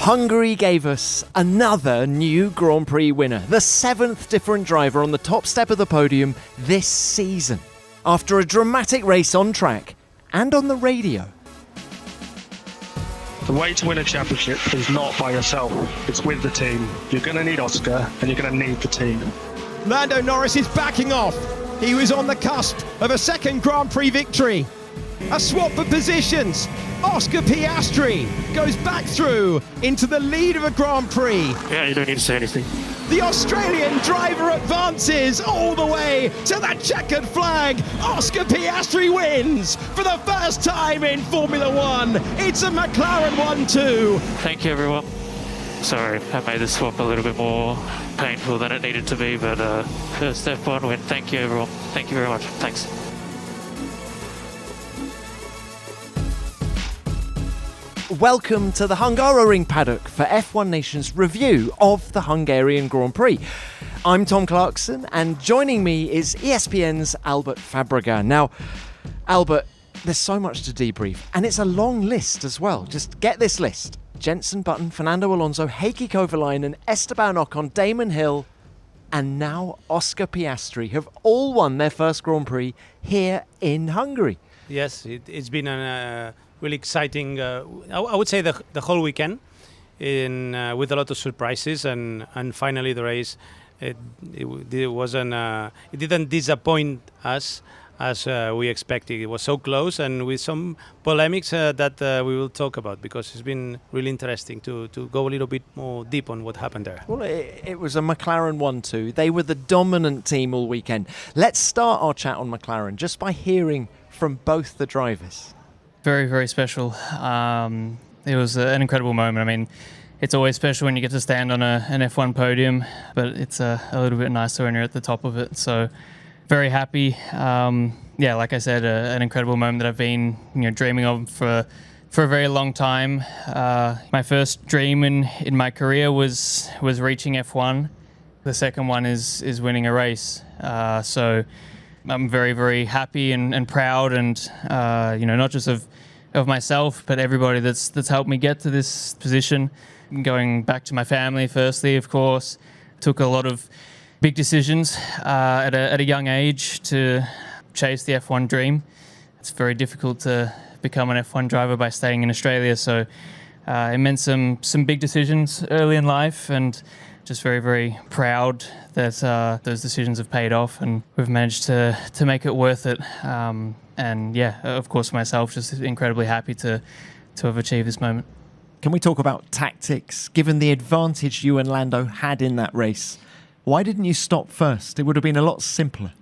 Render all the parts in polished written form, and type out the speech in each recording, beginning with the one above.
Hungary gave us another new Grand Prix winner, the 7th different driver on the top step of the podium this season. After a dramatic race on track and on the radio. The way to win a championship is not by yourself, it's with the team. You're going to need Oscar and you're going to need the team. Lando Norris is backing off. He was on the cusp of a second Grand Prix victory. A swap of positions. Oscar Piastri goes back through into the lead of a Grand Prix. Yeah, you don't need to say anything. The Australian driver advances all the way to the checkered flag. Oscar Piastri wins for the first time in Formula One. It's a McLaren 1-2. Thank you, everyone. Sorry, I made the swap a little bit more painful than it needed to be, but first F1 win. Thank you, everyone. Thank you very much. Thanks. Welcome to the Hungaroring paddock for F1 Nation's review of the Hungarian Grand Prix. I'm Tom Clarkson, and joining me is ESPN's Albert Fabrega. Now, Albert, there's so much to debrief, and it's a long list as well. Just get this list. Jenson Button, Fernando Alonso, Heikki Kovalainen, Esteban Ocon, Damon Hill, and now Oscar Piastri have all won their first Grand Prix here in Hungary. Yes, it's been a really exciting, I would say the whole weekend, with a lot of surprises, and finally the race, it didn't disappoint us as we expected. It was so close, and with some polemics that we will talk about, because it's been really interesting to go a little bit more deep on what happened there. Well, it was a McLaren 1-2. They were the dominant team all weekend. Let's start our chat on McLaren just by hearing from both the drivers. Very, very special. It was an incredible moment. I mean, it's always special when you get to stand on an F1 podium, but it's a little bit nicer when you're at the top of it. So, very happy. Like I said, an incredible moment that I've been, dreaming of for a very long time. My first dream in my career was reaching F1. The second one is winning a race. So I'm very, very happy and proud, and not just of myself, but everybody that's helped me get to this position. Going back to my family, firstly, of course, took a lot of big decisions at a young age to chase the F1 dream. It's very difficult to become an F1 driver by staying in Australia, so it meant some big decisions early in life, and just very, very proud that those decisions have paid off, and we've managed to make it worth it. And of course, myself, just incredibly happy to have achieved this moment. Can we talk about tactics? Given the advantage you and Lando had in that race, why didn't you stop first? It would have been a lot simpler.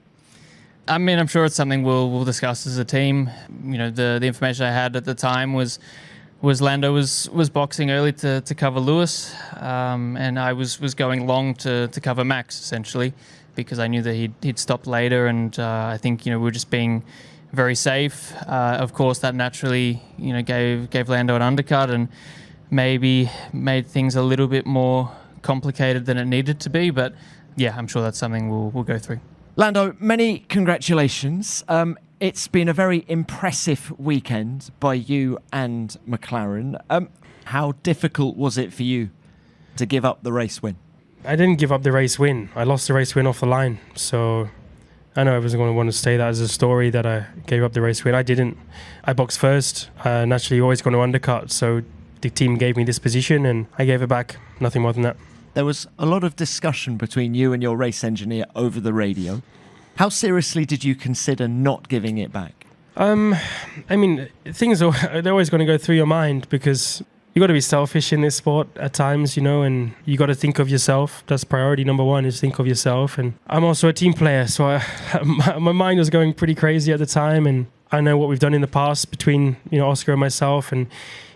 I mean, I'm sure it's something we'll discuss as a team. The information I had at the time was Lando was boxing early to cover Lewis, and I was going long to cover Max, essentially, because I knew that he'd stop later, and I think we were just being very safe. Of course, that naturally gave Lando an undercut and maybe made things a little bit more complicated than it needed to be, but yeah, I'm sure that's something we'll go through. Lando, many congratulations. It's been a very impressive weekend by you and McLaren. How difficult was it for you to give up the race win? I didn't give up the race win. I lost the race win off the line. So I know everyone's going to want to say that as a story that I gave up the race win. I didn't. I boxed first. Naturally, always going to undercut. So the team gave me this position and I gave it back. Nothing more than that. There was a lot of discussion between you and your race engineer over the radio. How seriously did you consider not giving it back? I mean, they're always going to go through your mind, because you got to be selfish in this sport at times, and you got to think of yourself. That's priority number one, is think of yourself. And I'm also a team player, so my mind was going pretty crazy at the time. And I know what we've done in the past between Oscar and myself, and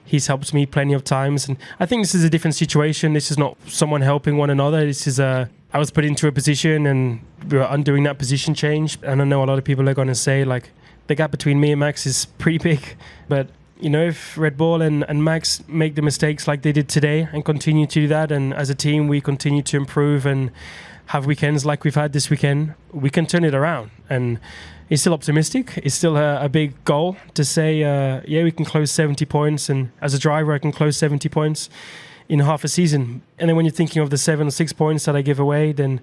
he's helped me plenty of times. And I think this is a different situation. This is not someone helping one another. This is I was put into a position and we were undoing that position change. And I know a lot of people are going to say, like, the gap between me and Max is pretty big. But, if Red Bull and Max make the mistakes like they did today and continue to do that, and as a team we continue to improve and have weekends like we've had this weekend, we can turn it around. And it's still optimistic. It's still a big goal to say, we can close 70 points. And as a driver, I can close 70 points in half a season. And then when you're thinking of the 7 or 6 points that I give away, then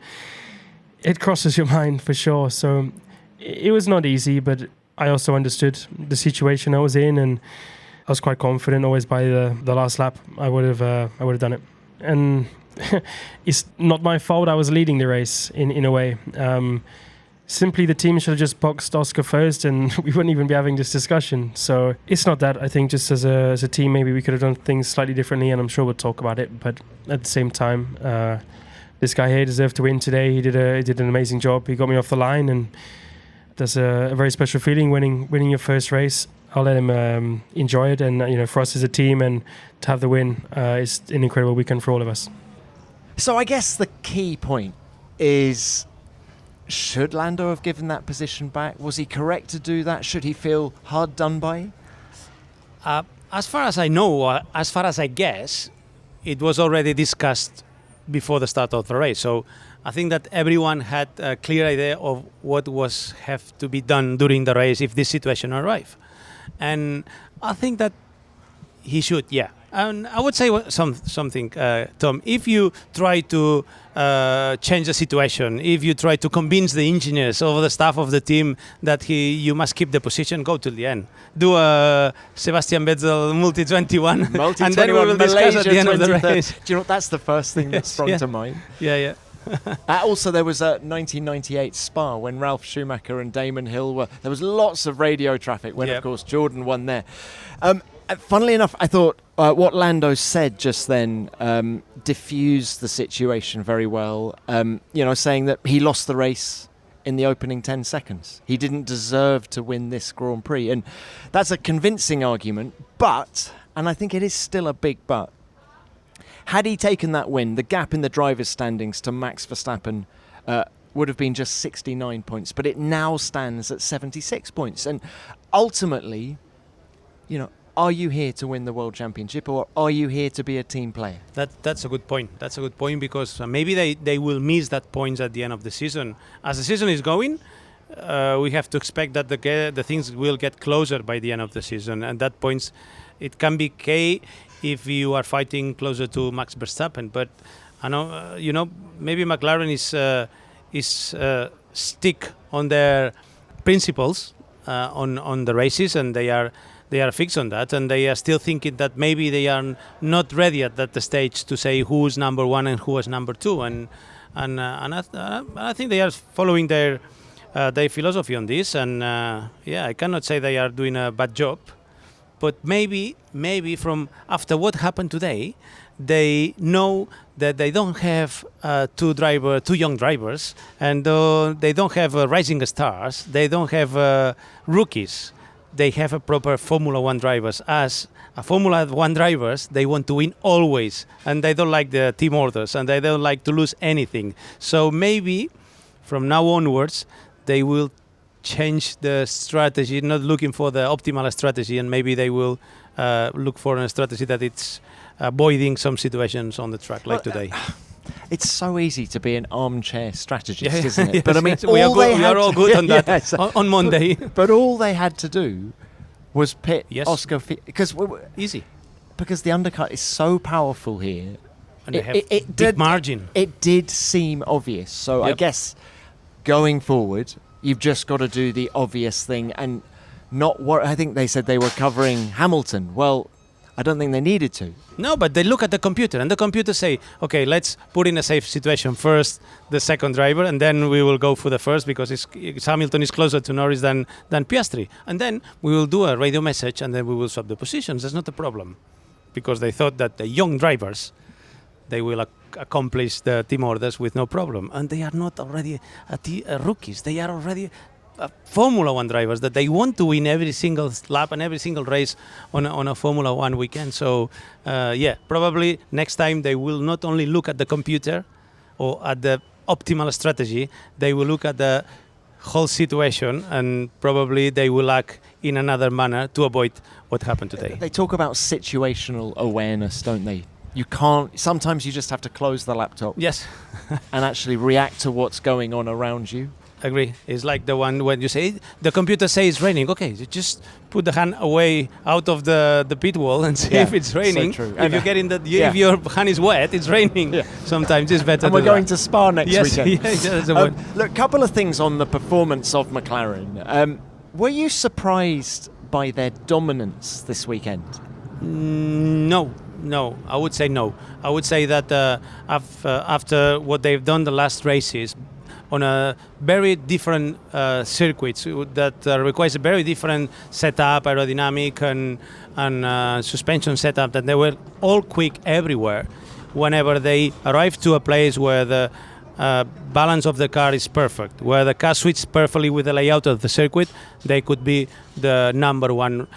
it crosses your mind for sure. So it was not easy, but I also understood the situation I was in, and I was quite confident always by the last lap I would have done it. And it's not my fault I was leading the race in a way. Simply the team should have just boxed Oscar first and we wouldn't even be having this discussion. So it's not that. I think just as a team, maybe we could have done things slightly differently, and I'm sure we'll talk about it. But at the same time, this guy here deserved to win today. He did an amazing job. He got me off the line, and that's a very special feeling winning your first race. I'll let him enjoy it, and for us as a team and to have the win, it's an incredible weekend for all of us. So I guess the key point is, should Lando have given that position back? Was he correct to do that? Should he feel hard done by? As far as I know, as far as I guess, it was already discussed before the start of the race. So I think that everyone had a clear idea of what have to be done during the race if this situation arrive. And I think that he should, yeah. And I would say something, Tom. If you try to change the situation, if you try to convince the engineers or the staff of the team that you must keep the position, go till the end. Do a Sebastian Vettel multi-21, and then we will discuss at the end of the race. Do you know what? That's the first thing that sprung to mind. Yeah. Also, there was a 1998 Spa when Ralf Schumacher and Damon Hill were. There was lots of radio traffic when, of course, Jordan won there. Funnily enough, I thought what Lando said just then diffused the situation very well. Saying that he lost the race in the opening 10 seconds. He didn't deserve to win this Grand Prix. And that's a convincing argument, but, and I think it is still a big but, had he taken that win, the gap in the drivers' standings to Max Verstappen would have been just 69 points, but it now stands at 76 points. And ultimately, are you here to win the World Championship, or are you here to be a team player? That's a good point. That's a good point, because maybe they will miss that points at the end of the season. As the season is going, we have to expect that the things will get closer by the end of the season. And that points, it can be key if you are fighting closer to Max Verstappen. But I know, maybe McLaren is stick on their principles on the races, and they are fixed on that, and they are still thinking that maybe they are not ready at that stage to say who's number one and who is number two, and I think they are following their philosophy on this, and I cannot say they are doing a bad job, but maybe from after what happened today, they know that they don't have two young drivers, and they don't have rising stars, they don't have rookies. They have a proper Formula 1 drivers. As a Formula 1 drivers, they want to win always, and they don't like the team orders, and they don't like to lose anything. So maybe from now onwards, they will change the strategy, not looking for the optimal strategy, and maybe they will look for a strategy that it's avoiding some situations on the track like today. It's so easy to be an armchair strategist, isn't it? But I mean, we are all good on that on Monday. But all they had to do was pit Oscar, because easy, because the undercut is so powerful here. And they have big margin. It did seem obvious. So I guess going forward, you've just got to do the obvious thing and not worry. I think they said they were covering Hamilton. Well, I don't think they needed to. No, but they look at the computer, and the computer say, okay, let's put in a safe situation first the second driver, and then we will go for the first, because Hamilton is closer to Norris than Piastri. And then we will do a radio message, and then we will swap the positions. That's not a problem, because they thought that the young drivers, they will accomplish the team orders with no problem. And they are not already rookies. They are already Formula 1 drivers that they want to win every single lap and every single race on a Formula 1 weekend. So, probably next time they will not only look at the computer or at the optimal strategy, they will look at the whole situation, and probably they will act in another manner to avoid what happened today. They talk about situational awareness, don't they? You can't. Sometimes you just have to close the laptop. Yes. And actually react to what's going on around you. Agree. It's like the one when you say the computer says it's raining. Okay, you just put the hand away out of the pit wall and see if it's raining. So true. If you get in if your hand is wet, it's raining. Yeah. Sometimes it's better. And we're going to Spa next yes, weekend. yes, that's the one. Look, couple of things on the performance of McLaren. Were you surprised by their dominance this weekend? No. I would say no. I would say that after what they've done the last races, on a very different circuits that requires a very different setup, aerodynamic and suspension setup, that they were all quick everywhere. Whenever they arrive to a place where the balance of the car is perfect, where the car suits perfectly with the layout of the circuit, they could be the number one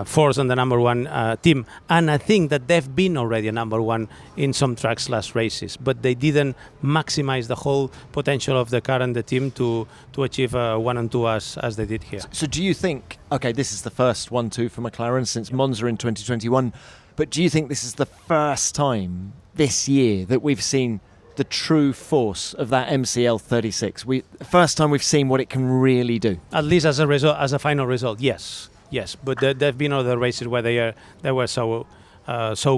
force and the number one team. And I think that they've been already a number one in some tracks last races, but they didn't maximize the whole potential of the car and the team to achieve 1 and 2 as they did here. So do you think, okay, this is the first 1-2 for McLaren since Monza in 2021, but do you think this is the first time this year that we've seen the true force of that MCL 36? First time we've seen what it can really do. At least as a result, as a final result, yes. But there have been other races where they were so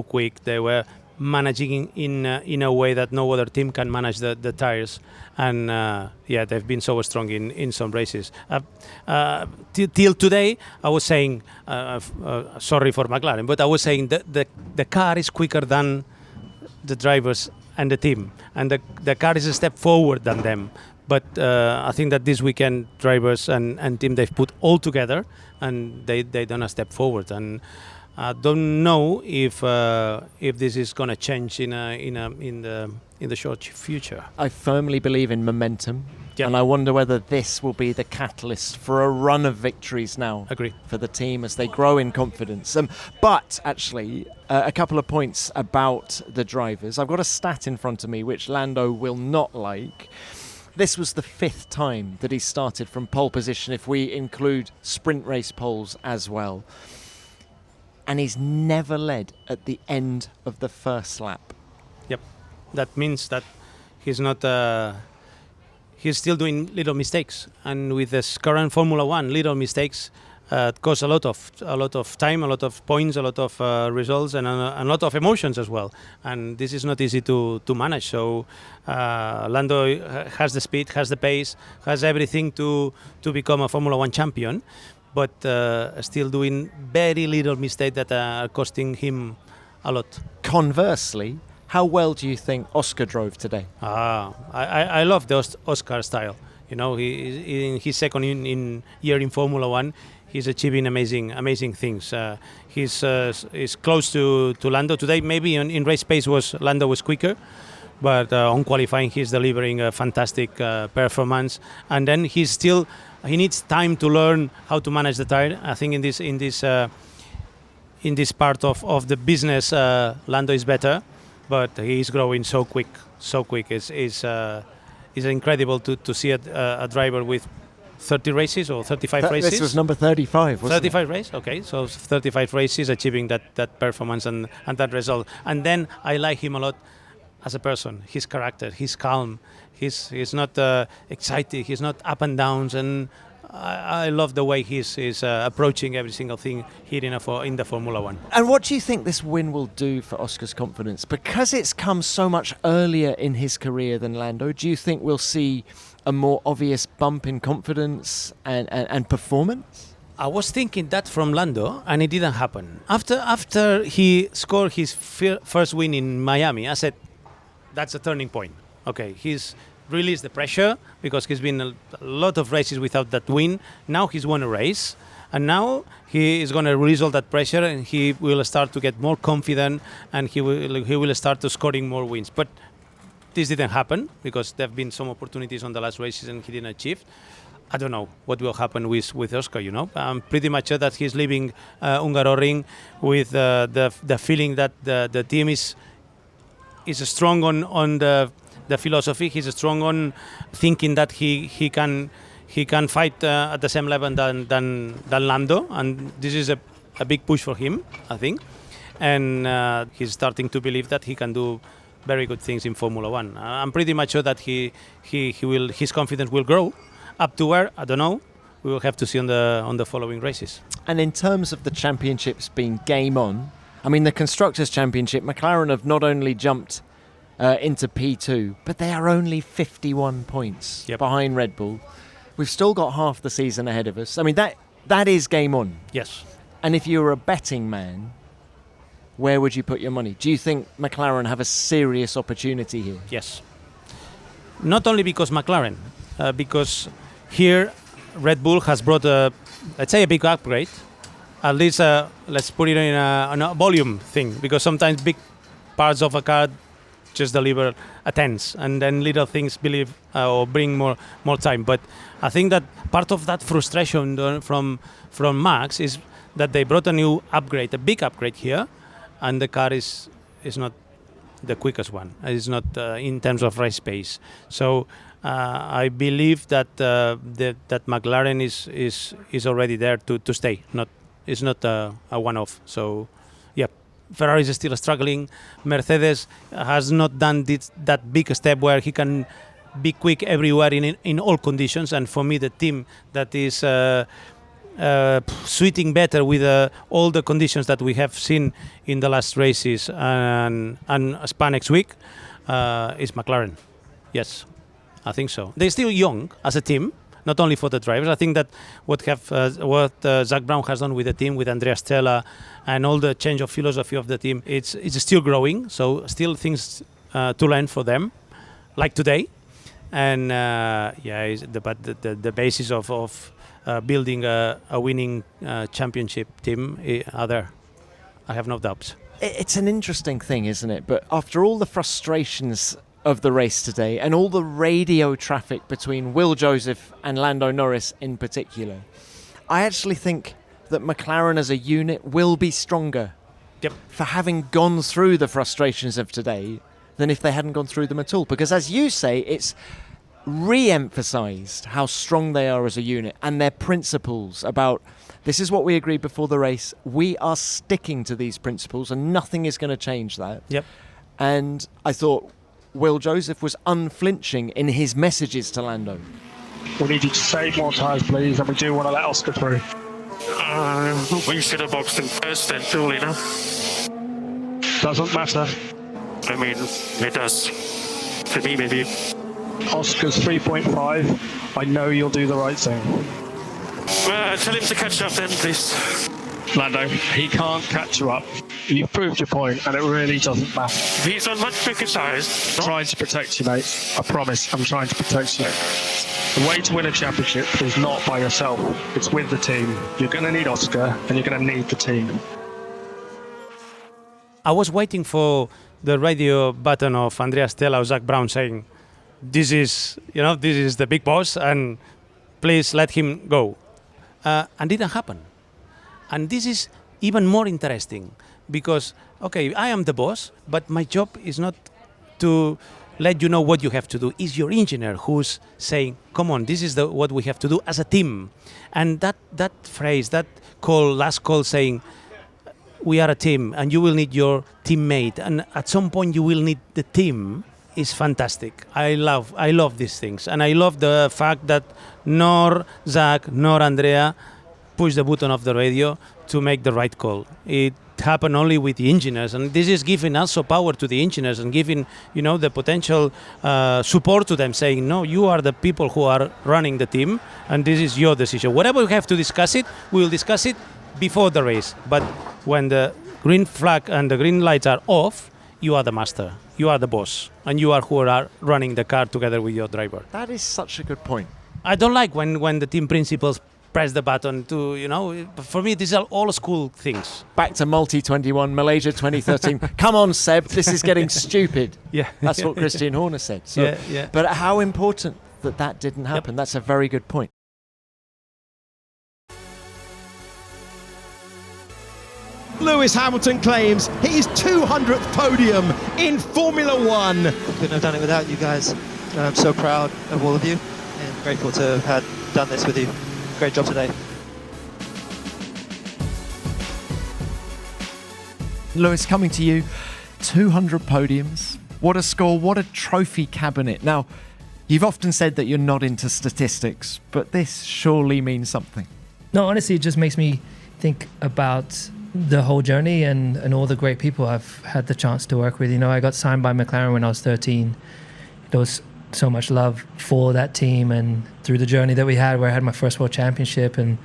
quick. They were managing in a way that no other team can manage the tires, and they've been so strong in some races. Till today, I was saying, sorry for McLaren, but I was saying that the car is quicker than the drivers and the team, and the car is a step forward than them. But I think that this weekend drivers and team, they've put all together and they done a step forward. And I don't know if this is going to change in the short future. I firmly believe in momentum. Yep. And I wonder whether this will be the catalyst for a run of victories now. Agree. For the team as they grow in confidence. But actually, a couple of points about the drivers. I've got a stat in front of me which Lando will not like. This was the 5th time that he started from pole position if we include sprint race poles as well. And he's never led at the end of the first lap. Yep. That means that he's not... he's still doing little mistakes, and with this current Formula One, little mistakes cause a lot of time, a lot of points, a lot of results, and a lot of emotions as well. And this is not easy to manage. So Lando has the speed, has the pace, has everything to become a Formula One champion, but still doing very little mistakes that are costing him a lot. Conversely, how well do you think Oscar drove today? I love the Oscar style. You know, he in his second year in Formula One, he's achieving amazing things. He's close to Lando today. Maybe in race pace Lando was quicker, but on qualifying he's delivering a fantastic performance. And then he needs time to learn how to manage the tire. I think in this part of the business, Lando is better. But he's growing so quick. It's incredible to see a driver with 30 races or 35 races. This was number 35, wasn't 35 races, okay. So 35 races achieving that performance and that result. And then I like him a lot as a person. His character, he's calm. He's not excited. He's not up and downs. And I love the way he's approaching every single thing here in the Formula One. And what do you think this win will do for Oscar's confidence? Because it's come so much earlier in his career than Lando, do you think we'll see a more obvious bump in confidence and performance? I was thinking that from Lando, and it didn't happen. After he scored his first win in Miami, I said, that's a turning point. Okay, he's released the pressure because he's been a lot of races without that win. Now he's won a race, and now he is going to release all that pressure, and he will start to get more confident, and he will start to scoring more wins. But this didn't happen because there have been some opportunities on the last races and he didn't achieve. I don't know what will happen with Oscar, you know. I'm pretty much sure that he's leaving Hungaroring with the feeling that the team is strong on the philosophy. He's strong on thinking that he can fight at the same level than Lando, and this is a big push for him, I think. And he's starting to believe that he can do very good things in Formula One. I'm pretty much sure that his confidence will grow. Up to where, I don't know. We will have to see on the following races. And in terms of the championships being game on, I mean, the Constructors' Championship, McLaren have not only jumped into P2, but they are only 51 points behind Red Bull. We've still got half the season ahead of us. I mean, that is game on. Yes. And if you were a betting man, where would you put your money? Do you think McLaren have a serious opportunity here? Yes. Not only because McLaren, because here Red Bull has brought let's say a big upgrade. At least let's put it in a volume thing, because sometimes big parts of a car just deliver a tenth, and then little things bring more time. But I think that part of that frustration from Max is that they brought a new upgrade, a big upgrade here, and the car is not the quickest one. It's not in terms of race pace. So I believe that that McLaren is already there to stay. It's not a one-off. So yeah, Ferrari is still struggling. Mercedes has not done that big step where he can be quick everywhere in all conditions. And for me, the team that is suiting better with all the conditions that we have seen in the last races and Spa next week is McLaren. Yes, I think so. They're still young as a team, not only for the drivers. I think that what Zach Brown has done with the team, with Andrea Stella, and all the change of philosophy of the team, it's still growing. So still things to learn for them, like today. And but the basis of building a winning championship team are there. I have no doubts. It's an interesting thing, isn't it? But after all the frustrations of the race today and all the radio traffic between Will Joseph and Lando Norris in particular, I actually think that McLaren as a unit will be stronger for having gone through the frustrations of today than if they hadn't gone through them at all. Because as you say, it's re-emphasised how strong they are as a unit and their principles about this is what we agreed before the race. We are sticking to these principles and nothing is going to change that. Yep. And I thought Will Joseph was unflinching in his messages to Lando. We need you to save more tyres, please, and we do want to let Oscar through. We should have boxed him first then, surely enough. Doesn't matter. I mean, it does. To me, maybe. Oscar's 3.5. I know you'll do the right thing. Tell him to catch up then, please. Lando, he can't catch you up. You've proved your point, and it really doesn't matter. He's on much quicker tyres. I'm trying to protect you, mate. I promise, I'm trying to protect you. The way to win a championship is not by yourself. It's with the team. You're going to need Oscar, and you're going to need the team. I was waiting for the radio button of Andrea Stella or Zach Brown saying, this is the big boss, and please let him go. And didn't happen. And this is even more interesting because, okay, I am the boss, but my job is not to let you know what you have to do. It's your engineer who's saying, come on, this is what we have to do as a team. And that phrase, that last call saying, we are a team and you will need your teammate. And at some point you will need the team is fantastic. I love these things. And I love the fact that nor Zach nor Andrea push the button of the radio to make the right call. It happened only with the engineers, and this is giving also power to the engineers and giving, the potential support to them, saying, no, you are the people who are running the team, and this is your decision. Whatever we have to discuss it, we will discuss it before the race. But when the green flag and the green lights are off, you are the master, you are the boss, and you are who are running the car together with your driver. That is such a good point. I don't like when the team principals press the button to, for me, these are all school things. Back to Multi 21, Malaysia 2013. Come on, Seb, this is getting stupid. Yeah. That's what Christian Horner said. So, yeah. But how important that didn't happen. Yep. That's a very good point. Lewis Hamilton claims his 200th podium in Formula One. Couldn't have done it without you guys. I'm so proud of all of you and grateful to have done this with you. Great job today. Lewis, coming to you, 200 podiums. What a score, what a trophy cabinet. Now, you've often said that you're not into statistics, but this surely means something. No, honestly, it just makes me think about the whole journey and all the great people I've had the chance to work with. You know, I got signed by McLaren when I was 13. There was so much love for that team, and through the journey that we had, where I had my first world championship, and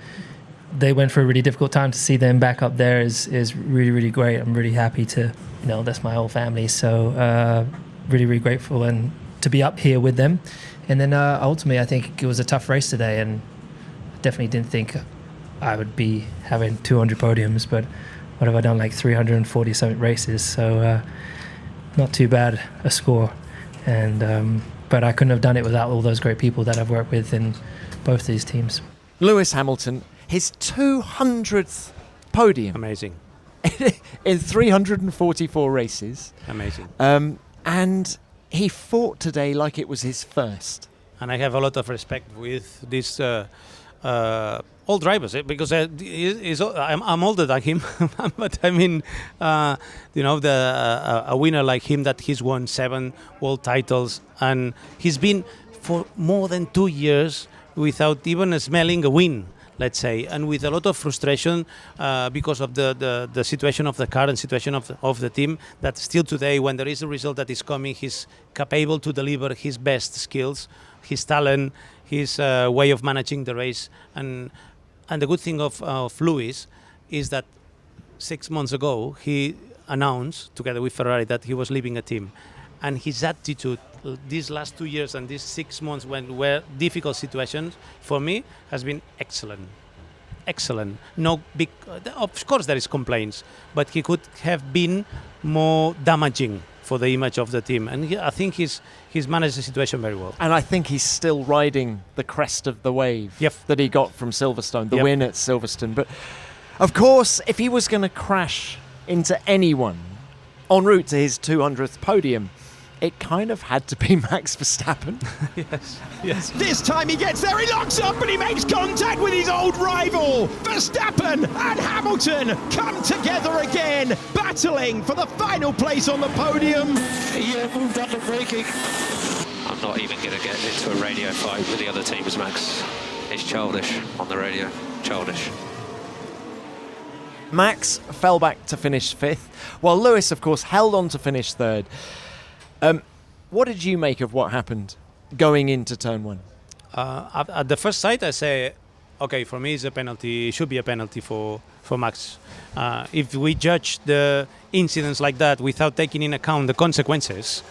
they went for a really difficult time, to see them back up there is really, really great. I'm really happy to, that's my whole family. So really, really grateful and to be up here with them. And then ultimately, I think it was a tough race today, and definitely didn't think I would be having 200 podiums, but what have I done, like 340 something races, so not too bad a score. And but I couldn't have done it without all those great people that I've worked with in both these teams. Lewis Hamilton, his 200th podium. Amazing. In 344 races. Amazing. And he fought today like it was his first. And I have a lot of respect with this old drivers, because I'm older than him. But I mean, a winner like him, that he's won 7 world titles, and he's been for more than 2 years without even smelling a win, let's say, and with a lot of frustration because of the situation of the car and situation of the team, that still today, when there is a result that is coming, he's capable to deliver his best skills, his talent, his way of managing the race. And the good thing of Lewis is that 6 months ago, he announced, together with Ferrari, that he was leaving a team. And his attitude these last 2 years and these 6 months, when were difficult situations, for me, has been excellent. Excellent. No big, of course there is complaints, but he could have been more damaging for the image of the team. And I think he's managed the situation very well. And I think he's still riding the crest of the wave that he got from Silverstone, the win at Silverstone. But of course, if he was going to crash into anyone en route to his 200th podium, it kind of had to be Max Verstappen. Yes. This time he gets there, he locks up and he makes contact with his old rival. Verstappen and Hamilton come together again, battling for the final place on the podium. Yeah, moved under braking. I'm not even going to get into a radio fight with the other teams, Max. It's childish on the radio. Childish. Max fell back to finish 5th, while Lewis, of course, held on to finish 3rd. What did you make of what happened going into turn 1? At the first sight, I say, okay, for me, it's a penalty. It should be a penalty for Max. If we judge the incidents like that without taking in account the consequences,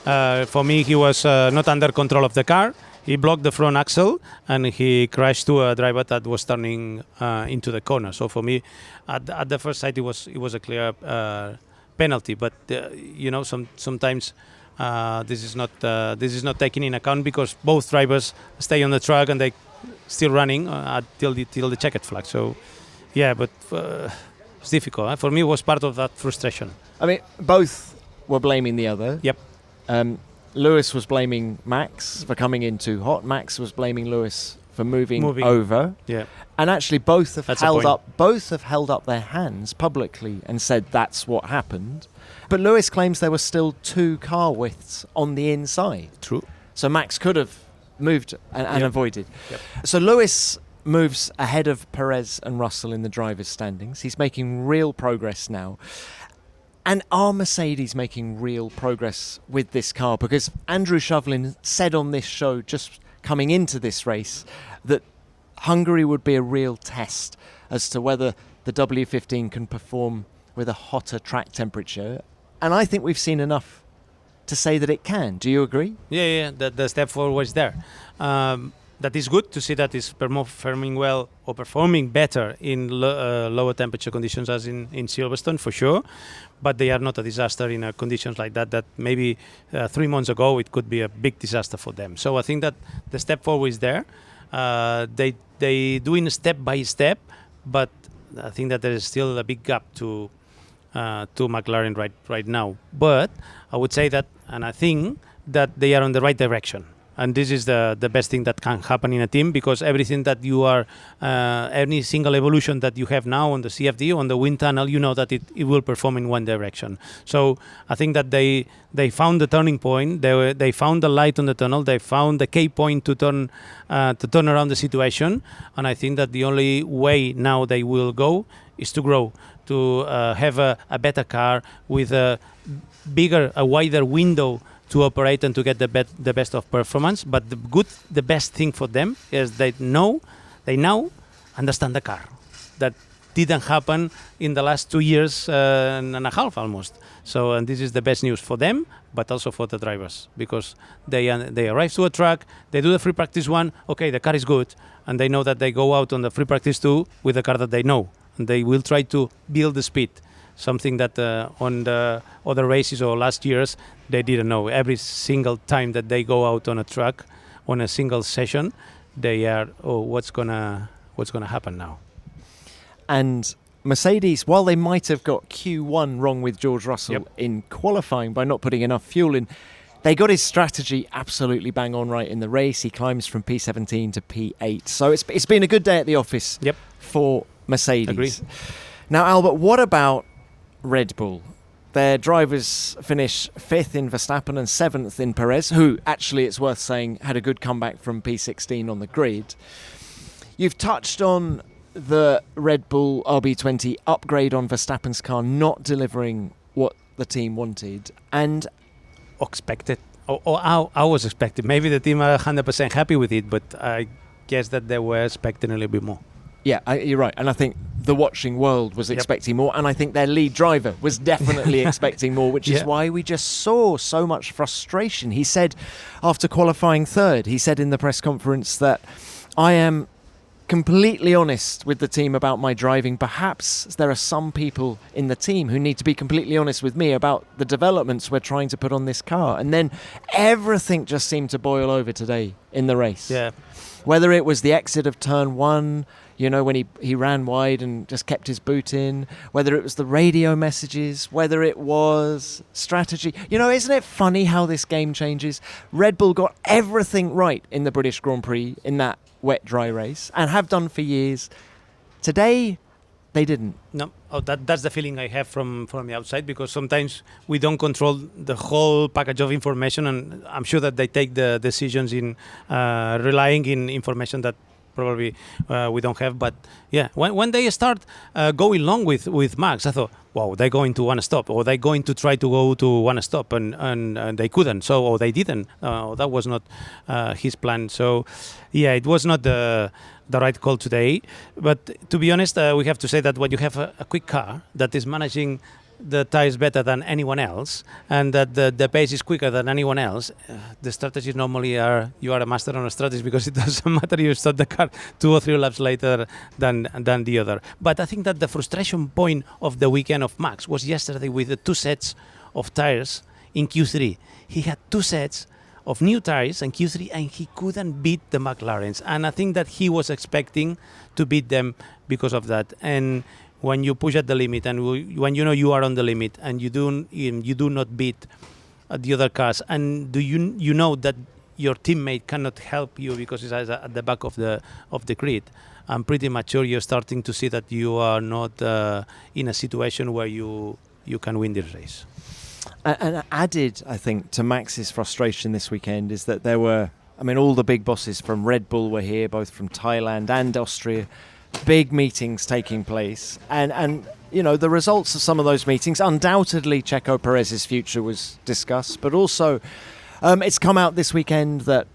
for me, he was not under control of the car. He blocked the front axle and he crashed to a driver that was turning into the corner. So for me, at the first sight, it was a clear penalty. But sometimes. This is not taken in account, because both drivers stay on the track and they still running till the checkered flag. So, yeah, but it's difficult. For me, it was part of that frustration. I mean, both were blaming the other. Yep. Lewis was blaming Max for coming in too hot. Max was blaming Lewis for moving over. Yeah. And actually, both have held up their hands publicly and said that's what happened. But Lewis claims there were still 2 car widths on the inside. True. So Max could have moved and avoided. Yep. So Lewis moves ahead of Perez and Russell in the drivers' standings. He's making real progress now. And are Mercedes making real progress with this car? Because Andrew Shovlin said on this show, just coming into this race, that Hungary would be a real test as to whether the W15 can perform with a hotter track temperature. And I think we've seen enough to say that it can. Do you agree? Yeah, the step forward is there. That is good to see that it's performing well or performing better in lower temperature conditions as in Silverstone, for sure. But they are not a disaster in conditions like that maybe 3 months ago it could be a big disaster for them. So I think that the step forward is there. They doing step by step, but I think that there is still a big gap to McLaren right now. But I would say that, and I think that they are on the right direction. And this is the best thing that can happen in a team, because everything that you are, any single evolution that you have now on the CFD, on the wind tunnel, you know that it will perform in one direction. So I think that they found the turning point. They found the light on the tunnel. They found the key point to turn around the situation. And I think that the only way now they will go is to grow, to have a better car with a wider window to operate and to get the best of performance. But the best thing for them is they now understand the car. That didn't happen in the last 2 years and a half almost. So, and this is the best news for them, but also for the drivers, because they arrive to a track, they do the free practice 1, okay, the car is good, and they know that they go out on the free practice 2 with the car that they know, and they will try to build the speed. Something that on the other races or last years they didn't know. Every single time that they go out on a track on a single session, they are, what's gonna happen now? And Mercedes, while they might have got Q1 wrong with George Russell in qualifying by not putting enough fuel in, they got his strategy absolutely bang on right in the race. He climbs from P17 to P8. So it's been a good day at the office for Mercedes. Agree. Now, Albert, what about Red Bull? Their drivers finish 5th in Verstappen and 7th in Perez, who actually, it's worth saying, had a good comeback from P16 on the grid. You've touched on the Red Bull RB20 upgrade on Verstappen's car not delivering what the team wanted and expected. I was expecting. Maybe the team are 100% happy with it, but I guess that they were expecting a little bit more. Yeah, you're right. And I think the watching world was expecting more. And I think their lead driver was definitely expecting more, which is why we just saw so much frustration. He said after qualifying 3rd, he said in the press conference that I am completely honest with the team about my driving. Perhaps there are some people in the team who need to be completely honest with me about the developments we're trying to put on this car. And then everything just seemed to boil over today in the race. Yeah. Whether it was the exit of turn 1, you know, when he ran wide and just kept his boot in, whether it was the radio messages, whether it was strategy. You know, isn't it funny how this game changes? Red Bull got everything right in the British Grand Prix in that wet-dry race and have done for years. Today, they didn't. No, that's the feeling I have from the outside, because sometimes we don't control the whole package of information, and I'm sure that they take the decisions in relying in information that probably we don't have. But yeah, when they start going long with Max, I thought, wow, they're going to one stop, or they're going to try to go to one stop, and they couldn't, or they didn't. That was not his plan. So yeah, it was not the right call today. But to be honest, we have to say that when you have a quick car that is managing the tires better than anyone else, and that the pace is quicker than anyone else, the strategies normally are, you are a master on a strategy, because it doesn't matter you start the car 2 or 3 laps later than the other. But I think that the frustration point of the weekend of Max was yesterday with the 2 sets of tires in Q3. He had 2 sets of new tires in Q3 and he couldn't beat the McLarens, and I think that he was expecting to beat them because of that. And when you push at the limit, and when you know you are on the limit, and you do not beat the other cars, and you know that your teammate cannot help you because he's at the back of the grid, I'm pretty much sure you're starting to see that you are not in a situation where you can win this race. And added, I think, to Max's frustration this weekend is that there were, I mean, all the big bosses from Red Bull were here, both from Thailand and Austria. Big meetings taking place, and you know, the results of some of those meetings, undoubtedly Checo Perez's future was discussed, but also it's come out this weekend that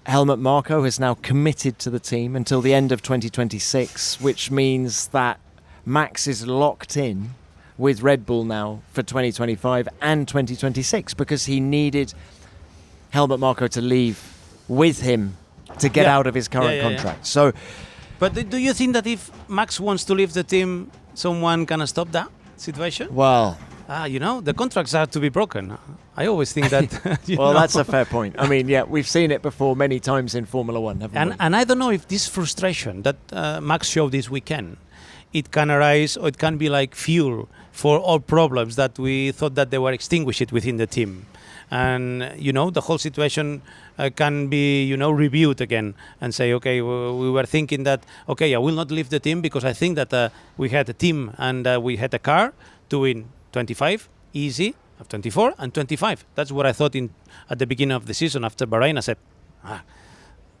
Helmut Marko has now committed to the team until the end of 2026, which means that Max is locked in with Red Bull now for 2025 and 2026, because he needed Helmut Marko to leave with him to get out of his current contract. So, but do you think that if Max wants to leave the team, someone can stop that situation? Well, you know, the contracts are to be broken. I always think that. Well, that's a fair point. I mean, yeah, we've seen it before many times in Formula One, haven't we? And I don't know if this frustration that Max showed this weekend, it can arise, or it can be like fuel for all problems that we thought that they were extinguished within the team. and the whole situation can be reviewed again and say, okay, we were thinking that, okay, I will not leave the team because I think that we had a team and we had a car to win 25 easy, 24 and 25. That's what I thought at the beginning of the season after Bahrain. I said,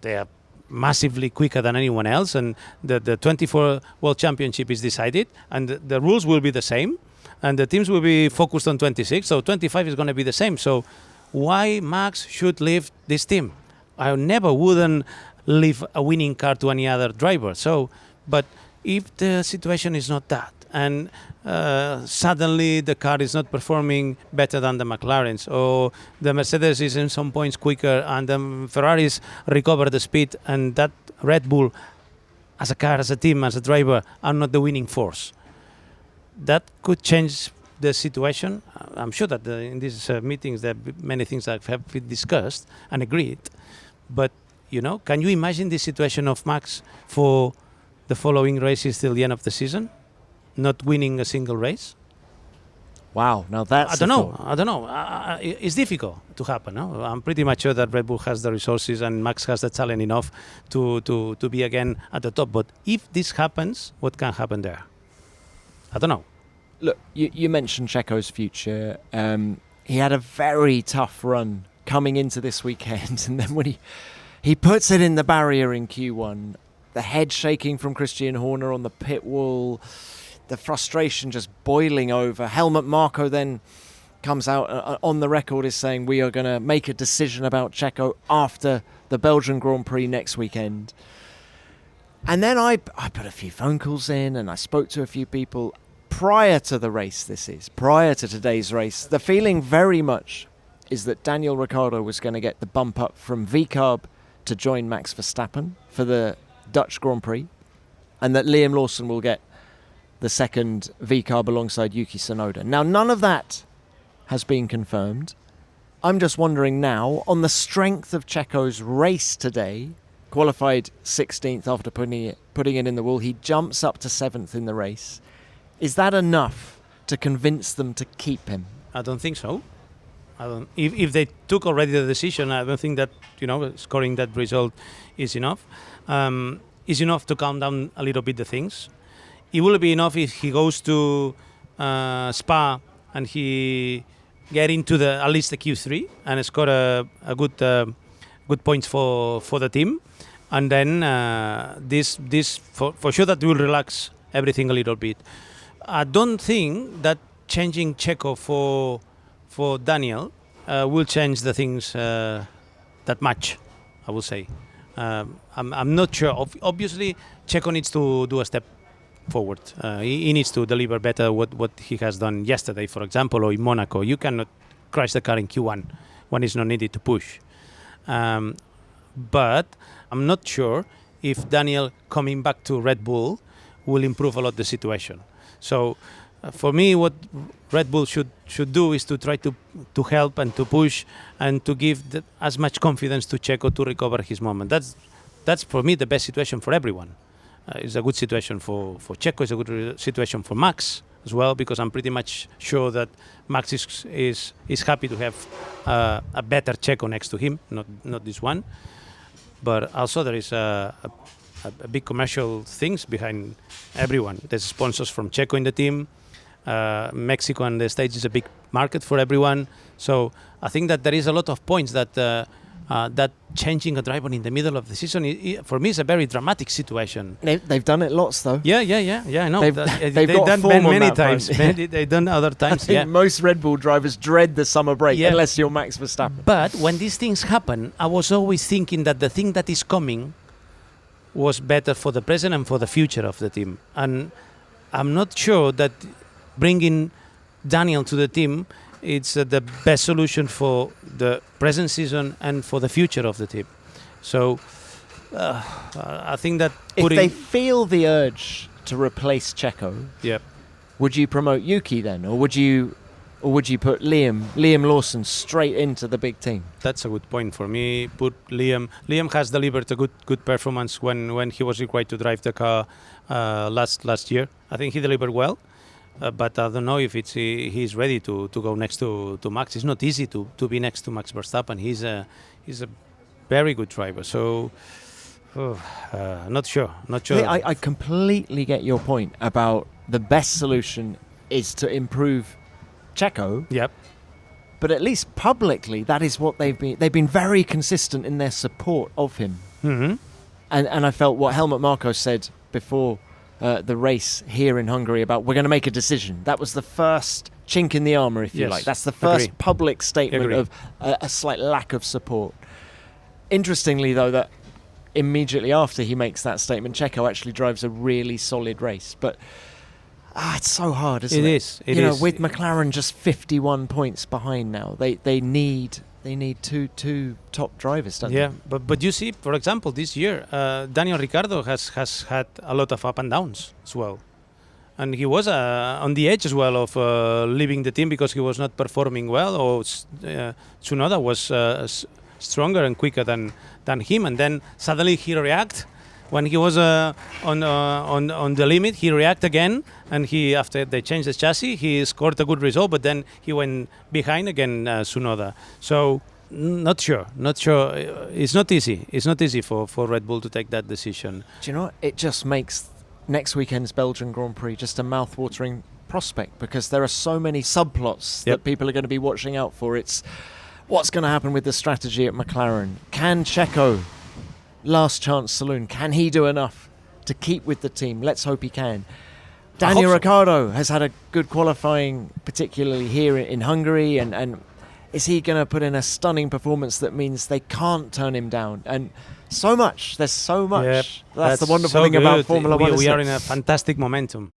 they are massively quicker than anyone else, and the 24 World Championship is decided, and the rules will be the same, and the teams will be focused on 26, so 25 is going to be the same. So why Max should leave this team? I never wouldn't leave a winning car to any other driver. So, but if the situation is not that, and suddenly the car is not performing better than the McLarens, or the Mercedes is in some points quicker, and the Ferraris recover the speed, and that Red Bull, as a car, as a team, as a driver, are not the winning force, that could change the situation. I'm sure that in these meetings there are many things that have been discussed and agreed. But, can you imagine the situation of Max for the following races till the end of the season? Not winning a single race? Wow, now that's I don't know. It's difficult to happen. No? I'm pretty much sure that Red Bull has the resources and Max has the talent enough to be again at the top. But if this happens, what can happen there? I don't know. Look, you mentioned Checo's future. He had a very tough run coming into this weekend, and then when he puts it in the barrier in Q1, the head shaking from Christian Horner on the pit wall, the frustration just boiling over. Helmut Marko then comes out on the record is saying we are going to make a decision about Checo after the Belgian Grand Prix next weekend. And then I put a few phone calls in and I spoke to a few people prior to the race. Prior to today's race. The feeling very much is that Daniel Ricciardo was going to get the bump up from VCARB to join Max Verstappen for the Dutch Grand Prix, and that Liam Lawson will get the second VCARB alongside Yuki Tsunoda. Now, none of that has been confirmed. I'm just wondering now, on the strength of Checo's race today, qualified 16th after putting it in the wall, he jumps up to 7th in the race. Is that enough to convince them to keep him? I don't think so. If they took already the decision, I don't think that scoring that result is enough. Is enough to calm down a little bit the things. It will be enough if he goes to Spa and he get into at least the Q3 and score a good points for the team, and then this for sure that will relax everything a little bit. I don't think that changing Checo for Daniel will change the things that much, I will say. I'm not sure. Obviously, Checo needs to do a step forward. He needs to deliver better what he has done yesterday, for example, or in Monaco. You cannot crash the car in Q1 when it's not needed to push. But I'm not sure if Daniel coming back to Red Bull will improve a lot the situation. So for me, what Red Bull should do is to try to help and to push and to give as much confidence to Checo to recover his moment. That's for me the best situation for everyone. It's a good situation for Checo. It's a good situation for Max as well, because I'm pretty much sure that Max is happy to have a better Checo next to him, not this one. But also there is a big commercial things behind everyone. There's sponsors from Checo in the team. Mexico and the States is a big market for everyone. So I think that there is a lot of points that changing a driver in the middle of the season, for me, is a very dramatic situation. They've done it lots, though. Yeah, I know. They've done many times. They've done other times. I think most Red Bull drivers dread the summer break, unless you're Max Verstappen. But when these things happen, I was always thinking that the thing that is coming was better for the present and for the future of the team. And I'm not sure that bringing Daniel to the team, it's the best solution for the present season and for the future of the team. So I think that if they feel the urge to replace Checo, would you promote Yuki then, or would you put Liam Lawson straight into the big team? That's a good point for me. Put Liam. Liam has delivered a good performance when he was required to drive the car last year. I think he delivered well. but I don't know if he's ready to go next to Max. It's not easy to be next to Max Verstappen. He's a very good driver. So not sure. I completely get your point about the best solution is to improve Checo. Yep. But at least publicly, that is what they've been. They've been very consistent in their support of him. Mm-hmm. And I felt what Helmut Marko said before the race here in Hungary about we're going to make a decision. That was the first chink in the armour, if you like. That's the first public statement of a slight lack of support. Interestingly, though, that immediately after he makes that statement, Checo actually drives a really solid race. But it's so hard, isn't it? It is. It is. With McLaren just 51 points behind now, they need two top drivers, don't they? Yeah, but you see, for example, this year, Daniel Ricciardo has had a lot of up and downs as well. And he was on the edge as well of leaving the team because he was not performing well, or Tsunoda was stronger and quicker than him, and then suddenly he reacted. When he was on the limit, he reacted again, and after they changed the chassis, he scored a good result, but then he went behind again Tsunoda. So not sure. It's not easy. It's not easy for Red Bull to take that decision. Do you know what? It just makes next weekend's Belgian Grand Prix just a mouth-watering prospect because there are so many subplots that people are going to be watching out for. It's what's going to happen with the strategy at McLaren. Can Checo, last chance saloon, can he do enough to keep with the team? Let's hope he can. Daniel Ricciardo has had a good qualifying, particularly here in Hungary, and is he going to put in a stunning performance that means they can't turn him down? And there's so much. Yep, that's the wonderful thing about Formula One. We are in a fantastic momentum.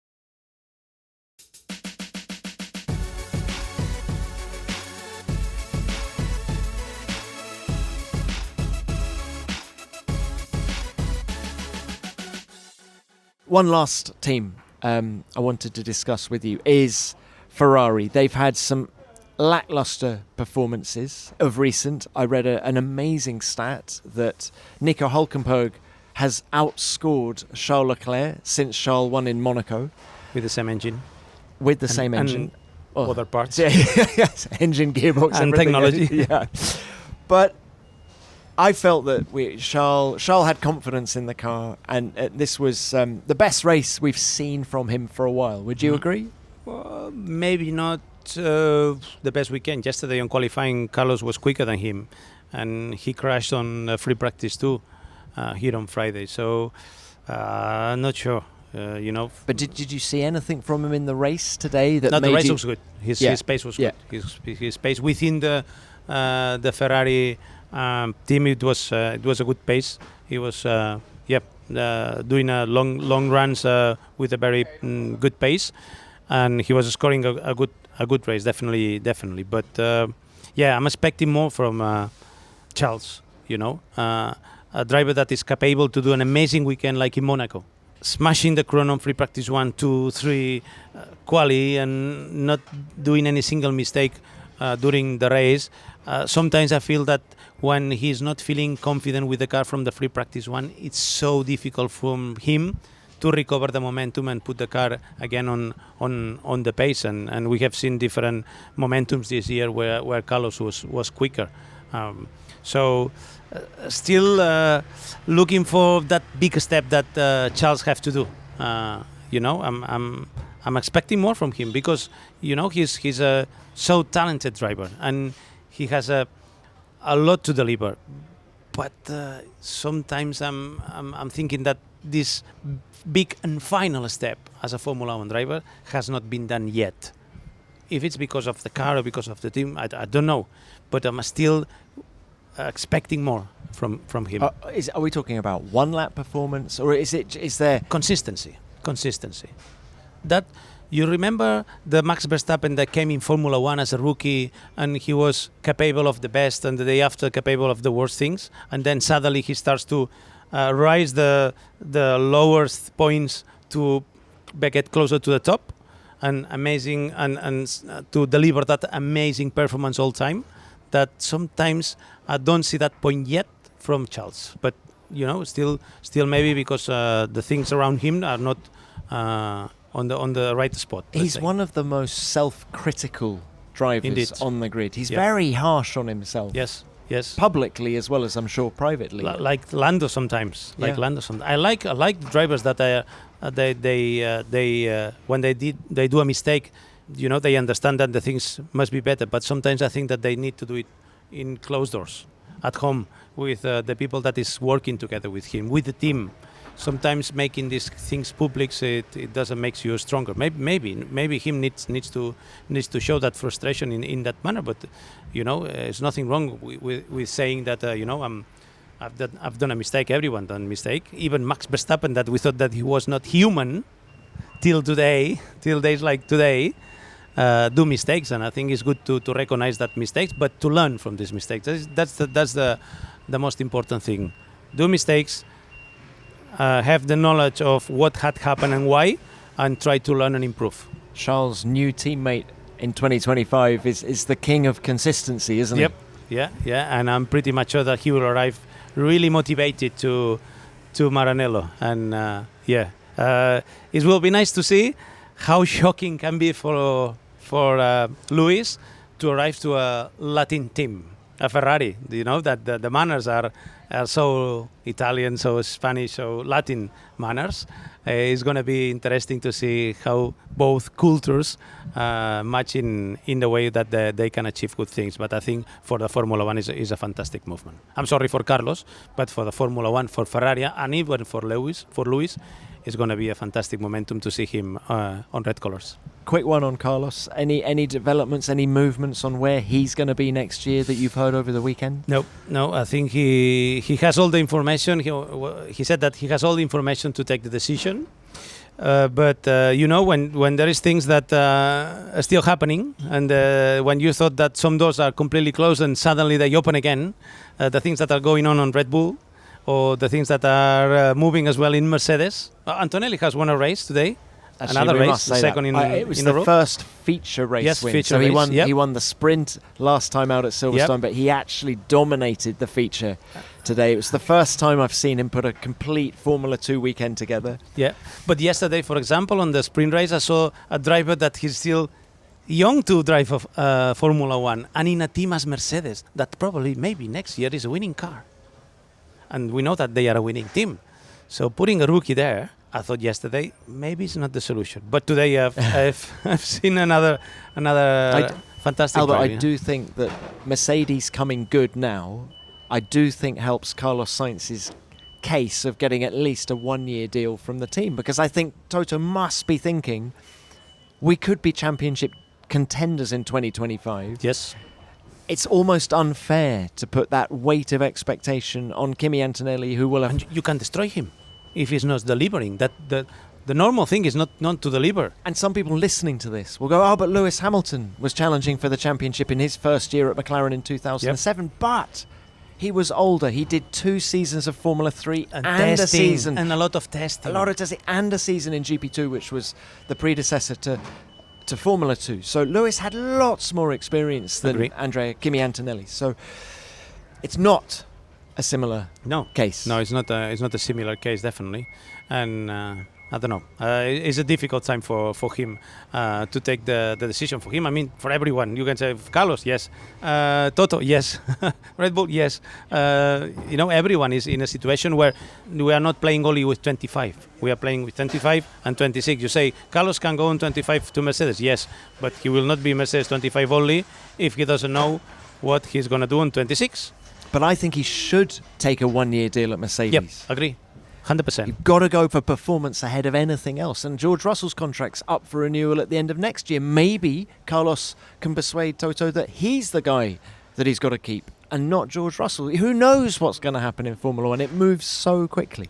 One last team I wanted to discuss with you is Ferrari. They've had some lackluster performances of recent. I read an amazing stat that Nico Hülkenberg has outscored Charles Leclerc since Charles won in Monaco. With the same engine. With the same engine. And other parts. Yes, engine, gearbox, and everything. technology. Yeah. But I felt that Charles had confidence in the car, and this was the best race we've seen from him for a while. Would you agree? Well, maybe not the best weekend. Yesterday on qualifying, Carlos was quicker than him, and he crashed on free practice too here on Friday. So, not sure. But did you see anything from him in the race today? That the race was good. His pace was good. His pace within the Ferrari team, it was a good pace. He was doing long runs with a very good pace, and he was scoring a good race, definitely. But I'm expecting more from Charles. A driver that is capable to do an amazing weekend like in Monaco, smashing the chrono on free practice 1, 2, 3 quali, and not doing any single mistake during the race. Sometimes I feel that when he's not feeling confident with the car from the free practice 1, it's so difficult for him to recover the momentum and put the car again on the pace. And we have seen different momentums this year where Carlos was quicker. Still looking for that big step that Charles have to do. I'm expecting more from him because he's a so talented driver and he has a lot to deliver. But sometimes I'm thinking that this big and final step as a Formula One driver has not been done yet. If it's because of the car or because of the team, I don't know. But I'm still expecting more from him. Are we talking about one lap performance, or is there consistency? That you remember the Max Verstappen that came in Formula One as a rookie, and he was capable of the best, and the day after capable of the worst things, and then suddenly he starts to rise the lowest points to get closer to the top, and amazing, and to deliver that amazing performance all time. That sometimes I don't see that point yet from Charles, but still maybe because the things around him are not on the right spot. He's one of the most self-critical drivers Indeed. on the grid. He's very harsh on himself. Yes. Publicly as well as I'm sure privately. Like Lando sometimes. I like drivers that when they do a mistake, they understand that the things must be better. But sometimes I think that they need to do it in closed doors, at home, with the people that is working together with him, with the team. Sometimes making these things public, it doesn't make you stronger. Maybe him needs to show that frustration in that manner. But there's nothing wrong with saying that I've done a mistake. Everyone done a mistake. Even Max Verstappen, that we thought that he was not human till days like today, do mistakes. And I think it's good to recognize that mistakes, but to learn from these mistakes. That's the most important thing. Do mistakes. Have the knowledge of what had happened and why, and try to learn and improve. Charles' new teammate in 2025 is the king of consistency, isn't he? Yeah, and I'm pretty much sure that he will arrive really motivated to Maranello. And it will be nice to see how shocking can be for Lewis to arrive to a Latin team, a Ferrari. That the manners are so Italian, so Spanish, so Latin manners. It's going to be interesting to see how both cultures match in the way that they can achieve good things. But I think for the Formula One is a fantastic movement. I'm sorry for Carlos, but for the Formula One, for Ferrari, and even for Lewis, it's going to be a fantastic momentum to see him on red colours. Quick one on Carlos. Any developments, any movements on where he's going to be next year that you've heard over the weekend? No. I think he has all the information. He said that he has all the information to take the decision. But when there is things that are still happening, and when you thought that some doors are completely closed and suddenly they open again, the things that are going on Red Bull, or the things that are moving as well in Mercedes. Antonelli has won a race today. Actually, another race, second in it was in the a row. first feature race yes, win. Feature so he race, won. yep. He won the sprint last time out at Silverstone, but he actually dominated the feature today. It was the first time I've seen him put a complete Formula 2 weekend together. Yeah, but yesterday, for example, on the sprint race, I saw a driver that he's still young to drive Formula 1, and in a team as Mercedes, that probably maybe next year is a winning car. And we know that they are a winning team. So putting a rookie there, I thought yesterday, maybe it's not the solution. But today I've seen another fantastic Albert, driving. I do think that Mercedes coming good now, I do think helps Carlos Sainz's case of getting at least a one-year deal from the team. Because I think Toto must be thinking, we could be championship contenders in 2025. Yes. It's almost unfair to put that weight of expectation on Kimi Antonelli, who will have... And you can destroy him if he's not delivering. That the normal thing is not to deliver. And some people listening to this will go, but Lewis Hamilton was challenging for the championship in his first year at McLaren in 2007, but he was older. He did 2 seasons of Formula 3 and a season. And a lot of testing. And a season in GP2, which was the predecessor to Formula 2. So Lewis had lots more experience than Kimi Antonelli. So it's not a similar case. No, it's not a similar case, definitely. And I don't know. It's a difficult time for him to take the decision. For him, I mean, for everyone. You can say Carlos, yes. Toto, yes. Red Bull, yes. Everyone is in a situation where we are not playing only with 25. We are playing with 25 and 26. You say Carlos can go on 25 to Mercedes, yes, but he will not be Mercedes 25 only if he doesn't know what he's going to do on 26. But I think he should take a one-year deal at Mercedes. Yep, agree. 100%. You've got to go for performance ahead of anything else. And George Russell's contract's up for renewal at the end of next year. Maybe Carlos can persuade Toto that he's the guy that he's got to keep and not George Russell. Who knows what's going to happen in Formula 1? It moves so quickly.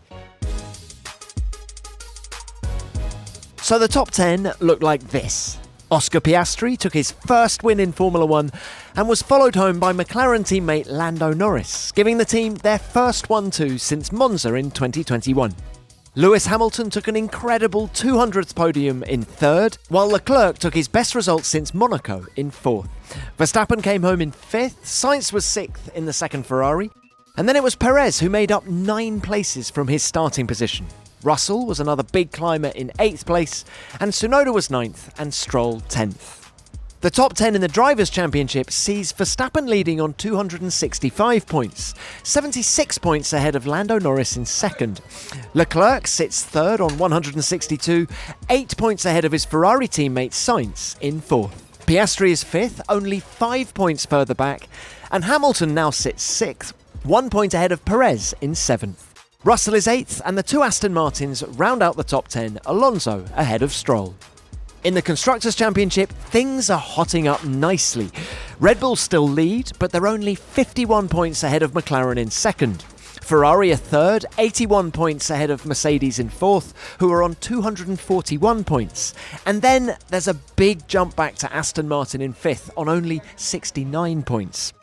So the top 10 looked like this. Oscar Piastri took his first win in Formula 1 and was followed home by McLaren teammate Lando Norris, giving the team their first 1-2 since Monza in 2021. Lewis Hamilton took an incredible 200th podium in 3rd, while Leclerc took his best result since Monaco in 4th. Verstappen came home in 5th, Sainz was 6th in the second Ferrari, and then it was Perez who made up 9 places from his starting position. Russell was another big climber in 8th place, and Tsunoda was 9th and Stroll 10th. The top 10 in the Drivers' Championship sees Verstappen leading on 265 points, 76 points ahead of Lando Norris in 2nd. Leclerc sits 3rd on 162, 8 points ahead of his Ferrari teammate Sainz in 4th. Piastri is 5th, only 5 points further back, and Hamilton now sits 6th, 1 point ahead of Perez in 7th. Russell is 8th, and the 2 Aston Martins round out the top 10, Alonso ahead of Stroll. In the Constructors' Championship, things are hotting up nicely. Red Bull still lead, but they're only 51 points ahead of McLaren in 2nd. Ferrari are 3rd, 81 points ahead of Mercedes in 4th, who are on 241 points. And then there's a big jump back to Aston Martin in 5th on only 69 points.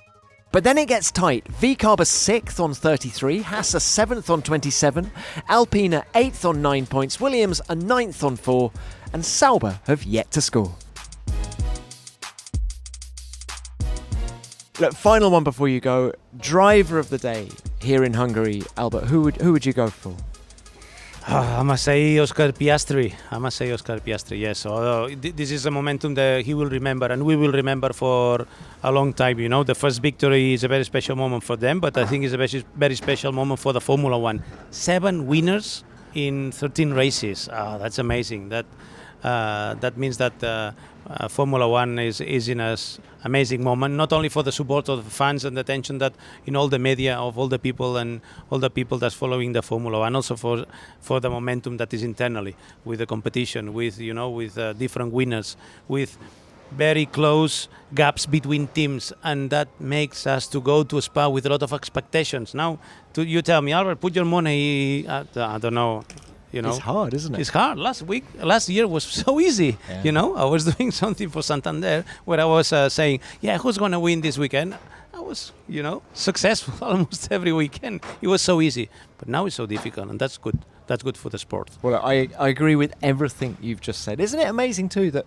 But then it gets tight. VCarb are 6th on 33, Haas are 7th on 27, Alpine are 8th on 9 points, Williams are 9th on 4, and Sauber have yet to score. Look, final one before you go. Driver of the day here in Hungary, Albert, who would you go for? I must say Oscar Piastri. Yes. Although this is a momentum that he will remember and we will remember for a long time. You know, the first victory is a very special moment for them, but I think it's a very special moment for the Formula One. 7 winners in 13 races. That's amazing. That means that Formula One is in an amazing moment, not only for the support of the fans and the attention that in all the media of all the people and all the people that's following the Formula One, also for the momentum that is internally with the competition, with different winners, with very close gaps between teams, and that makes us to go to Spa with a lot of expectations. Now, you tell me, Albert, put your money. I don't know. It's hard, isn't it? It's hard. Last year was so easy. Yeah. I was doing something for Santander where I was saying, who's going to win this weekend? I was, successful almost every weekend. It was so easy. But now it's so difficult, and that's good. That's good for the sport. Well, I agree with everything you've just said. Isn't it amazing, too, that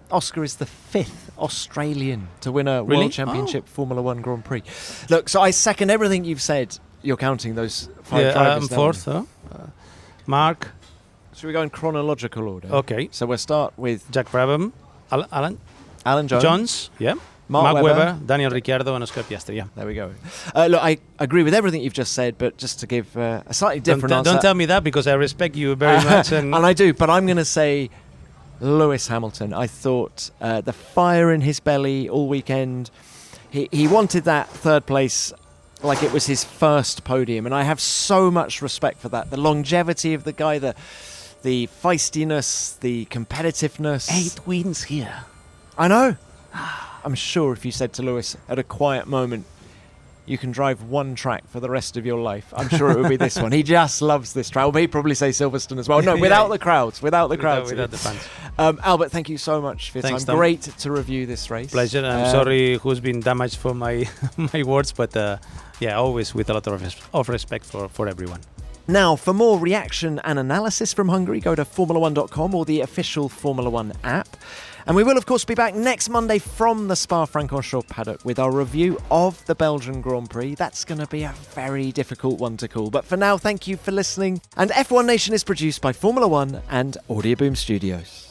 Oscar is the 5th Australian to win a World Championship Formula One Grand Prix? Look, so I second everything you've said. You're counting those 5 drivers. I'm 4th, Mark. Should we go in chronological order? Okay. So we'll start with Jack Brabham, Alan Jones. Yeah. Mark Webber, Daniel Ricciardo, and Oscar Piastri. Yeah. There we go. Look, I agree with everything you've just said, but just to give a slightly different answer. Don't tell me that, because I respect you very much. And I do, but I'm going to say Lewis Hamilton. I thought the fire in his belly all weekend. He wanted that 3rd place like it was his first podium, and I have so much respect for that. The longevity of the guy, the feistiness, the competitiveness. 8 wins here. I know. I'm sure if you said to Lewis at a quiet moment, you can drive one track for the rest of your life, I'm sure it would be this one. He just loves this track. Well, he'd probably say Silverstone as well. No, without the crowds. Without the fans. Albert, thank you so much for your time. Tom. Great to review this race. Pleasure. I'm sorry who's been damaged for my my words, but always with a lot of respect for everyone. Now, for more reaction and analysis from Hungary, go to Formula1.com or the official Formula One app. And we will, of course, be back next Monday from the Spa-Francorchamps paddock with our review of the Belgian Grand Prix. That's going to be a very difficult one to call. But for now, thank you for listening. And F1 Nation is produced by Formula One and Audioboom Studios.